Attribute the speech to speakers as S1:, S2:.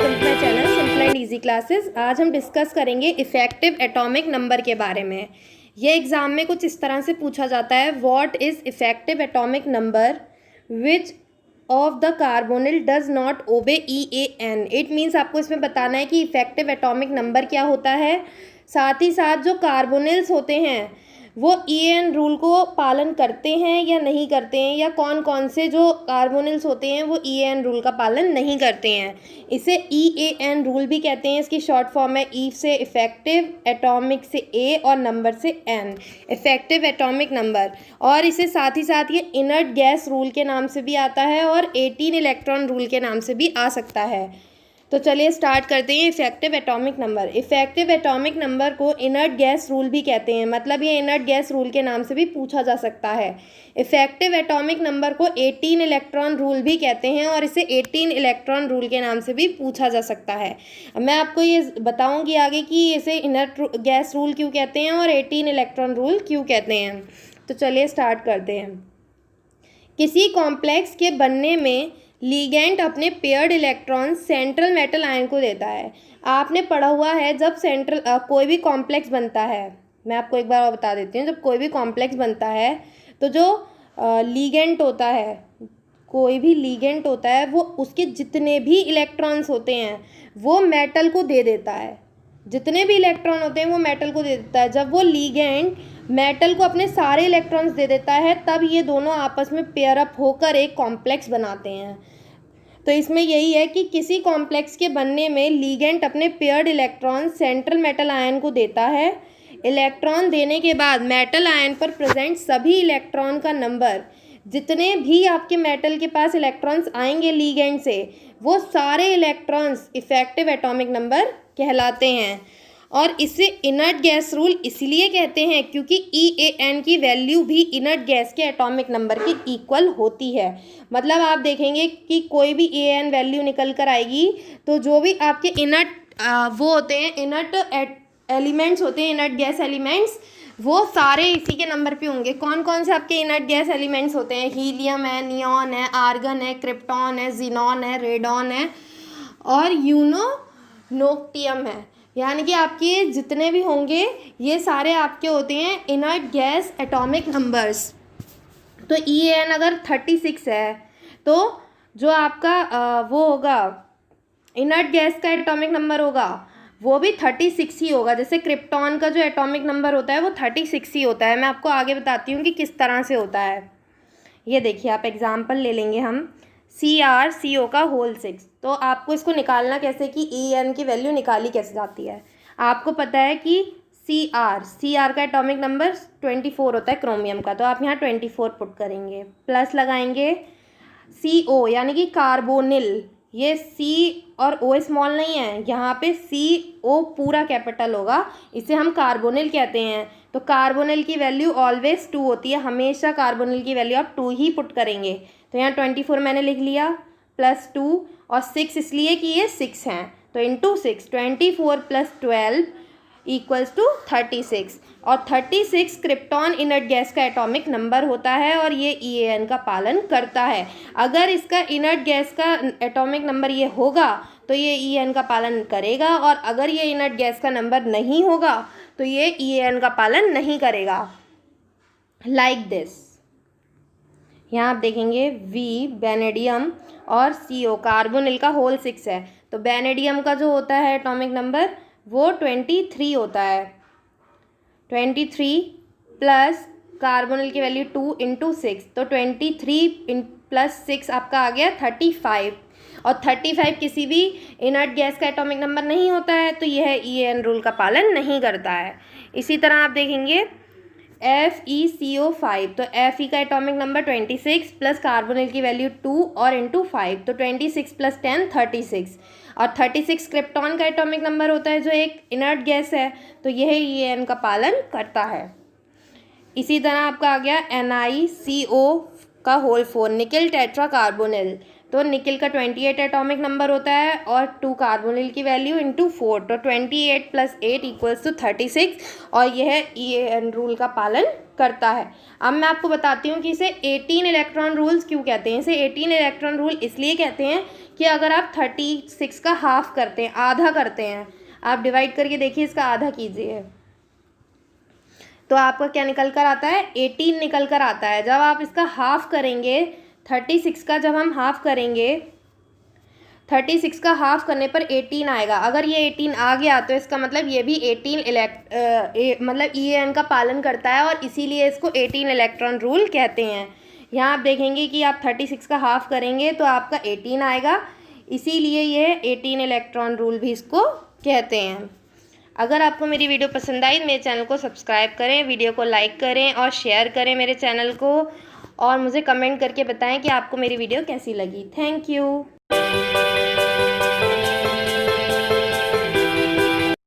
S1: Welcome to my channel simple and easy classes. आज हम discuss करेंगे इफेक्टिव एटॉमिक नंबर के बारे में। ये एग्जाम में कुछ इस तरह से पूछा जाता है, what is effective atomic number which of the carbonyl does not obey EAN। It means आपको इसमें बताना है कि इफेक्टिव एटॉमिक नंबर क्या होता है, साथ ही साथ जो कार्बोनिल्स होते हैं वो EAN रूल को पालन करते हैं या नहीं करते हैं, या कौन कौन से जो कार्बोनिल्स होते हैं वो EAN रूल का पालन नहीं करते हैं। इसे EAN रूल भी कहते हैं। इसकी शॉर्ट फॉर्म है ई से इफेक्टिव, एटॉमिक से A और नंबर से N, इफेक्टिव एटॉमिक नंबर। और इसे साथ ही साथ ये इनर्ट गैस रूल के नाम से भी आता है और 18 इलेक्ट्रॉन रूल के नाम से भी आ सकता है। तो चलिए स्टार्ट करते हैं effective atomic number. Effective atomic number को इनर्ट गैस रूल भी कहते हैं, मतलब ये इनर्ट गैस रूल के नाम से भी पूछा जा सकता है। इफेक्टिव एटॉमिक नंबर को 18 इलेक्ट्रॉन रूल भी कहते हैं और इसे 18 इलेक्ट्रॉन रूल के नाम से भी पूछा जा सकता है। मैं आपको ये बताऊंगी आगे कि इसे इनर्ट गैस रूल क्यों कहते हैं और 18 इलेक्ट्रॉन रूल क्यों कहते हैं। तो चलिए स्टार्ट करते हैं। किसी कॉम्प्लेक्स के बनने में लीगेंट अपने paired electron central metal ion को देता है। आपने पढ़ा हुआ है जब कोई भी कॉम्प्लेक्स बनता है, मैं आपको एक बार और बता देती हूँ, जब कोई भी कॉम्प्लेक्स बनता है तो जो लीगेंट होता है, कोई भी लीगेंट होता है, वो उसके जितने भी इलेक्ट्रॉन्स होते हैं वो मेटल को दे देता है। जितने भी इलेक्ट्रॉन होते हैं वो मेटल को दे देता है। जब वो लीगेंट मेटल को अपने सारे इलेक्ट्रॉन्स दे देता है तब ये दोनों आपस में पेयर अप होकर एक कॉम्प्लेक्स बनाते हैं। तो इसमें यही है कि किसी कॉम्प्लेक्स के बनने में लीगेंट अपने paired electron central metal ion को देता है। इलेक्ट्रॉन देने के बाद मेटल आयन पर प्रेजेंट सभी इलेक्ट्रॉन का नंबर, जितने भी आपके मेटल के पास इलेक्ट्रॉन्स आएंगे लीगेंट से, वो सारे इलेक्ट्रॉन्स इफेक्टिव एटॉमिक नंबर कहलाते हैं। और इसे इनर्ट गैस रूल इसलिए कहते हैं क्योंकि EAN की वैल्यू भी इनर्ट गैस के एटॉमिक नंबर के इक्वल होती है। मतलब आप देखेंगे कि कोई भी EAN वैल्यू निकल कर आएगी तो जो भी आपके इनर्ट वो होते हैं, इनर्ट एलिमेंट्स होते हैं, इनर्ट गैस एलिमेंट्स, वो सारे इसी के नंबर पे होंगे। कौन कौन से आपके इनर्ट गैस एलिमेंट्स होते हैं? हीलियम है, नियॉन है, आर्गन है, क्रिप्टॉन है, जीनॉन है, रेडॉन है और यूरेनियम है। यानी कि आपके जितने भी होंगे ये सारे आपके होते हैं इनर्ट गैस एटॉमिक नंबर्स। तो EAN अगर 36 है तो जो आपका वो होगा इनर्ट गैस का एटॉमिक नंबर होगा वो भी 36 ही होगा। जैसे क्रिप्टॉन का जो एटॉमिक नंबर होता है वो 36 ही होता है। मैं आपको आगे बताती हूँ कि किस तरह से होता है। ये देखिए, आप एग्जाम्पल ले लेंगे हम CrCO का होल 6। तो आपको इसको निकालना कैसे कि EAN की वैल्यू निकाली कैसे जाती है। आपको पता है कि Cr का एटॉमिक नंबर 24 होता है क्रोमियम का, तो आप यहाँ 24 पुट करेंगे, प्लस लगाएंगे CO यानी कि कार्बोनिल। ये C और O स्मॉल नहीं है, यहाँ पे CO पूरा कैपिटल होगा, इसे हम कार्बोनिल कहते हैं। तो कार्बोनिल की वैल्यू ऑलवेज 2 होती है, हमेशा कार्बोनिल की वैल्यू आप 2 ही पुट करेंगे। तो यहाँ 24 मैंने लिख लिया, प्लस 2 और 6 इसलिए कि ये 6 हैं, तो इंटू 6, 24 प्लस 12 इक्वल्स टू 36। और 36 क्रिप्टॉन इनर्ट गैस का एटॉमिक नंबर होता है और ये EAN का पालन करता है। अगर इसका इनर्ट गैस का एटॉमिक नंबर ये होगा तो ये EAN का पालन करेगा, और अगर ये इनर्ट गैस का नंबर नहीं होगा तो ये EAN का पालन नहीं करेगा। लाइक दिस, यहाँ आप देखेंगे V बेनेडियम और CO कार्बोनिल का होल 6 है, तो बेनेडियम का जो होता है एटॉमिक नंबर वो 23 होता है। 23 प्लस कार्बोनिल की वैल्यू 2 इंटू 6, तो 23 प्लस 6 आपका आ गया 35। और 35 किसी भी इनर्ट गैस का एटॉमिक नंबर नहीं होता है, तो यह EAN रूल का पालन नहीं करता है। इसी तरह आप देखेंगे FeCO5, तो Fe का एटॉमिक नंबर 26 प्लस कार्बोनिल की वैल्यू 2 और इंटू 5, तो 26 प्लस 10 36। और 36 क्रिप्टॉन का एटॉमिक नंबर होता है जो एक इनर्ट गैस है, तो यह EAN का पालन करता है। इसी तरह आपका आ गया NiCO का होल 4 निकल टेट्रा कार्बोनिल, तो निकल का 28 एटॉमिक नंबर होता है और 2 कार्बोनिल की वैल्यू इंटू 4, तो 28 + 8 = 36 और यह EAN रूल का पालन करता है। अब मैं आपको बताती हूँ कि इसे 18 इलेक्ट्रॉन रूल्स क्यों कहते हैं। इसे 18 इलेक्ट्रॉन रूल इसलिए कहते हैं कि अगर आप 36 का हाफ करते हैं, आधा करते हैं, आप डिवाइड करके देखिए, इसका आधा कीजिए तो आपका क्या निकल कर आता है, 18 निकल कर आता है। जब आप इसका हाफ करेंगे, 36 का जब हम हाफ करेंगे, 36 का हाफ करने पर 18 आएगा। अगर ये 18 आ गया तो इसका मतलब ये भी 18 मतलब EAN का पालन करता है और इसीलिए इसको 18 इलेक्ट्रॉन रूल कहते हैं। यहाँ आप देखेंगे कि आप 36 का हाफ करेंगे तो आपका 18 आएगा, इसीलिए ये 18 इलेक्ट्रॉन रूल भी इसको कहते हैं। अगर आपको मेरी वीडियो पसंद आई, मेरे चैनल को सब्सक्राइब करें, वीडियो को लाइक करें और शेयर करें मेरे चैनल को, और मुझे कमेंट करके बताएं कि आपको मेरी वीडियो कैसी लगी। Thank you.